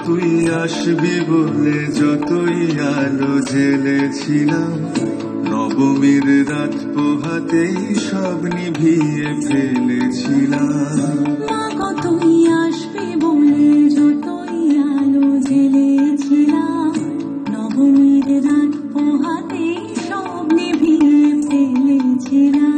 তুই আসবি বলে যতই আলো জ্বেলেছিলাম, নবমীর রাত পোহাতেই সব নিভিয়ে ফেলেছিলাম। মাগো তুই আসবি বলে যতই আলো জ্বেলেছিলাম, নবমীর রাত পোহাতেই সব নিভিয়ে ফেলেছিলাম।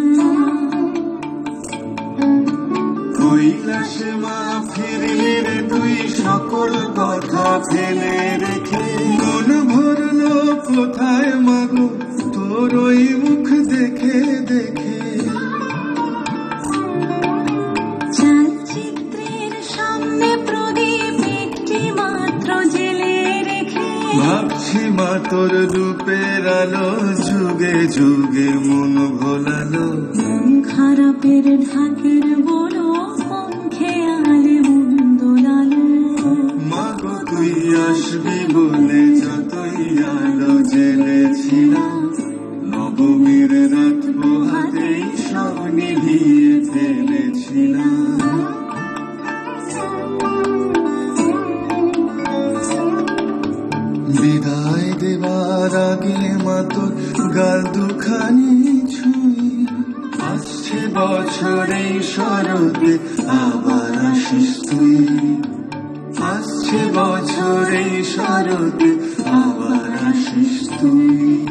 কৈলাসে মা ফিরলি রে তুই সকল কথা ফেলে রেখে, মন ভরলো কোথায় মাগো তোর ওই মুখ দেখে দেখে। চালচিত্রের সামনে প্রদীপ একটি মাত্র জেলে রেখে, ভাবছি মা তোর রূপের আলো যুগে যুগে মন ভোলালো। মন খারাপের ঢাকের বড় কোন খেয়ালে মন দোলালো। মাগো তুই আসবি বলে যতই আলো জ্বেলেছিলাম, নবমীর রাত পোহাতেই সব নিভিয়ে ফেলেছিলাম। বিদায় দেবার আগে মা তোর গাল দুখানি ছুঁই, আসছে বছর এই শরতে আবার আসিস তুই। আসছে বছর এই শরতে আবার আসিস তুই।